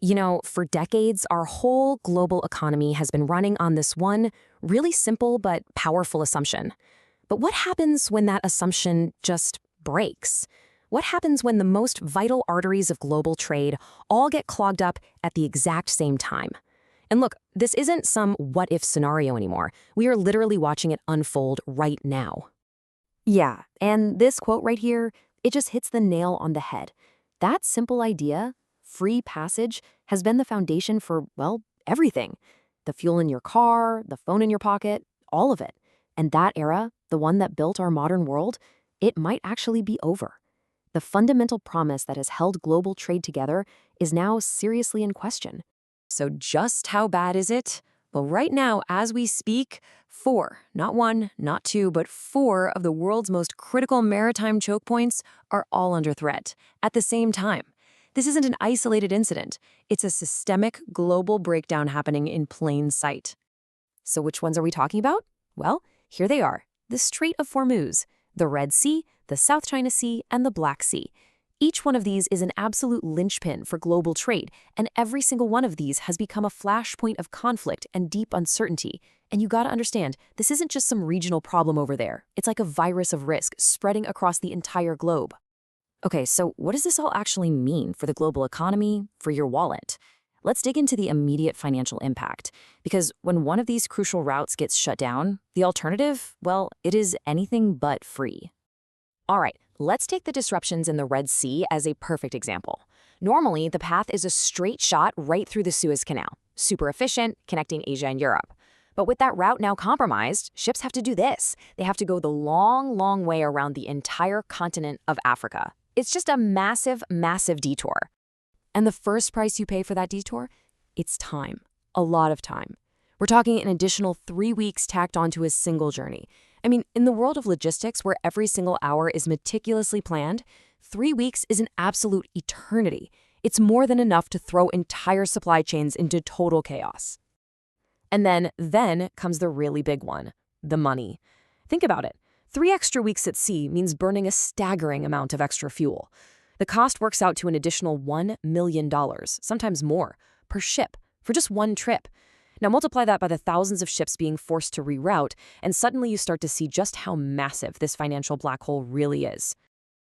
For decades, our whole global economy has been running on this one really simple but powerful assumption. But what happens when that assumption just breaks? What happens when the most vital arteries of global trade all get clogged up at the exact same time? And look, this isn't some what-if scenario anymore. We are literally watching it unfold right now. Yeah, and this quote right here, it just hits the nail on the head. That simple idea, free passage, has been the foundation for, well, everything. The fuel in your car, the phone in your pocket, all of it. And that era, the one that built our modern world, it might actually be over. The fundamental promise that has held global trade together is now seriously in question. So just how bad is it? Well, right now, as we speak, 4, not 1, not 2, but 4 of the world's most critical maritime choke points are all under threat at the same time. This isn't an isolated incident. It's a systemic global breakdown happening in plain sight. So which ones are we talking about? Well, here they are. The Strait of Hormuz, the Red Sea, the South China Sea, and the Black Sea. Each one of these is an absolute linchpin for global trade, and every single one of these has become a flashpoint of conflict and deep uncertainty. And you gotta understand, this isn't just some regional problem over there. It's like a virus of risk spreading across the entire globe. Okay, so what does this all actually mean for the global economy, for your wallet? Let's dig into the immediate financial impact, because when one of these crucial routes gets shut down, the alternative, well, it is anything but free. All right, let's take the disruptions in the Red Sea as a perfect example. Normally, the path is a straight shot right through the Suez Canal, super efficient, connecting Asia and Europe. But with that route now compromised, ships have to do this. They have to go the long, long way around the entire continent of Africa. It's just a massive, massive detour. And the first price you pay for that detour? It's time. A lot of time. We're talking an additional 3 weeks tacked onto a single journey. I mean, in the world of logistics where every single hour is meticulously planned, 3 weeks is an absolute eternity. It's more than enough to throw entire supply chains into total chaos. And then comes the really big one, the money. Think about it. 3 extra weeks at sea means burning a staggering amount of extra fuel. The cost works out to an additional $1 million, sometimes more, per ship, for just one trip. Now multiply that by the thousands of ships being forced to reroute, and suddenly you start to see just how massive this financial black hole really is.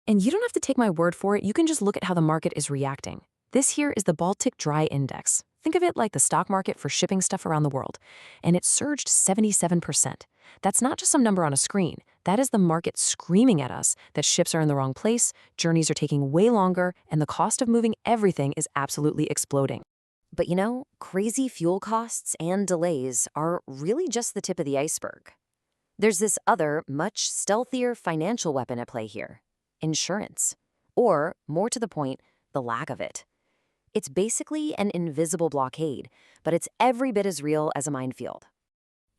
And you don't have to take my word for it, you can just look at how the market is reacting. This here is the Baltic Dry Index. Think of it like the stock market for shipping stuff around the world. And it surged 77%. That's not just some number on a screen. That is the market screaming at us that ships are in the wrong place, journeys are taking way longer, and the cost of moving everything is absolutely exploding. But crazy fuel costs and delays are really just the tip of the iceberg. There's this other, much stealthier financial weapon at play here: insurance. Or, more to the point, the lack of it. It's basically an invisible blockade, but it's every bit as real as a minefield.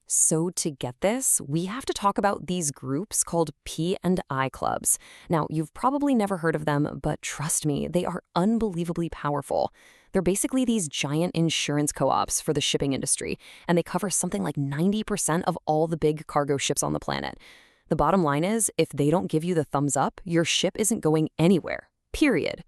So to get this, we have to talk about these groups called P&I clubs. Now, you've probably never heard of them, but trust me, they are unbelievably powerful. They're basically these giant insurance co-ops for the shipping industry, and they cover something like 90% of all the big cargo ships on the planet. The bottom line is, if they don't give you the thumbs up, your ship isn't going anywhere, period.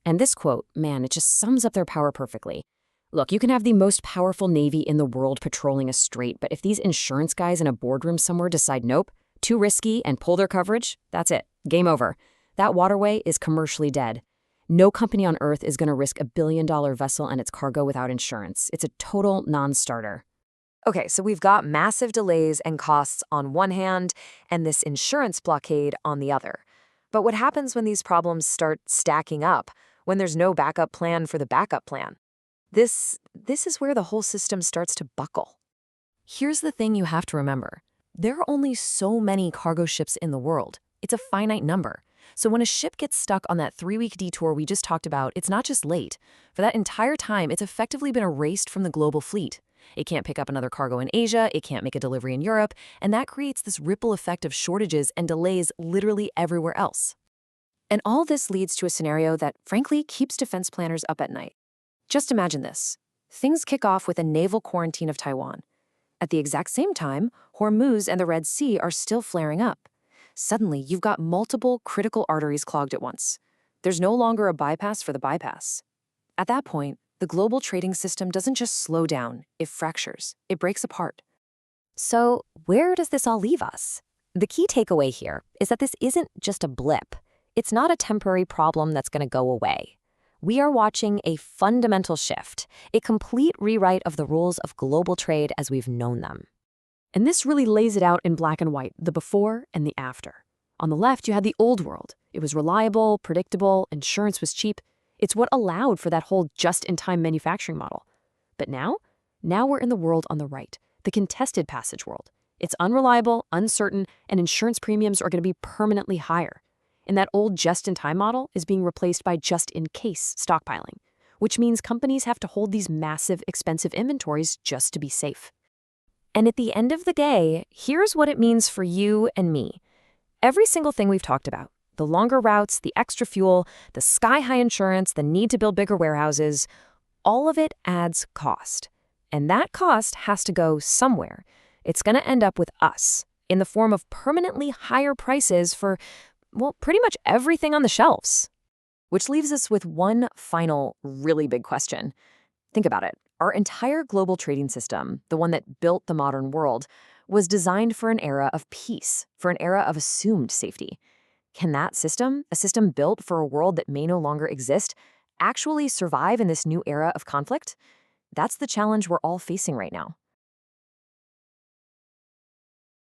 And this quote, man, it just sums up their power perfectly. Look, you can have the most powerful navy in the world patrolling a strait, but if these insurance guys in a boardroom somewhere decide nope, too risky, and pull their coverage, that's it. Game over. That waterway is commercially dead. No company on Earth is going to risk $1 billion vessel and its cargo without insurance. It's a total non-starter. Okay, so we've got massive delays and costs on one hand, and this insurance blockade on the other. But what happens when these problems start stacking up, when there's no backup plan for the backup plan? This is where the whole system starts to buckle. Here's the thing you have to remember. There are only so many cargo ships in the world. It's a finite number. So when a ship gets stuck on that 3-week detour we just talked about, it's not just late. For that entire time, it's effectively been erased from the global fleet. It can't pick up another cargo in Asia, it can't make a delivery in Europe, and that creates this ripple effect of shortages and delays literally everywhere else. And all this leads to a scenario that, frankly, keeps defense planners up at night. Just imagine this. Things kick off with a naval quarantine of Taiwan. At the exact same time, Hormuz and the Red Sea are still flaring up. Suddenly, you've got multiple critical arteries clogged at once. There's no longer a bypass for the bypass. At that point, The global trading system doesn't just slow down, it fractures, it breaks apart. So, where does this all leave us? The key takeaway here is that this isn't just a blip. It's not a temporary problem that's going to go away. We are watching a fundamental shift, a complete rewrite of the rules of global trade as we've known them. And this really lays it out in black and white, the before and the after. On the left, you had the old world. It was reliable, predictable, insurance was cheap. It's what allowed for that whole just-in-time manufacturing model. But now we're in the world on the right, the contested passage world. It's unreliable, uncertain, and insurance premiums are going to be permanently higher. And that old just-in-time model is being replaced by just-in-case stockpiling, which means companies have to hold these massive, expensive inventories just to be safe. And at the end of the day, here's what it means for you and me. Every single thing we've talked about, the longer routes, the extra fuel, the sky-high insurance, the need to build bigger warehouses, all of it adds cost. And that cost has to go somewhere. It's going to end up with us, in the form of permanently higher prices for, well, pretty much everything on the shelves. Which leaves us with one final, really big question. Think about it. Our entire global trading system, the one that built the modern world, was designed for an era of peace, for an era of assumed safety. Can that system, a system built for a world that may no longer exist, actually survive in this new era of conflict? That's the challenge we're all facing right now.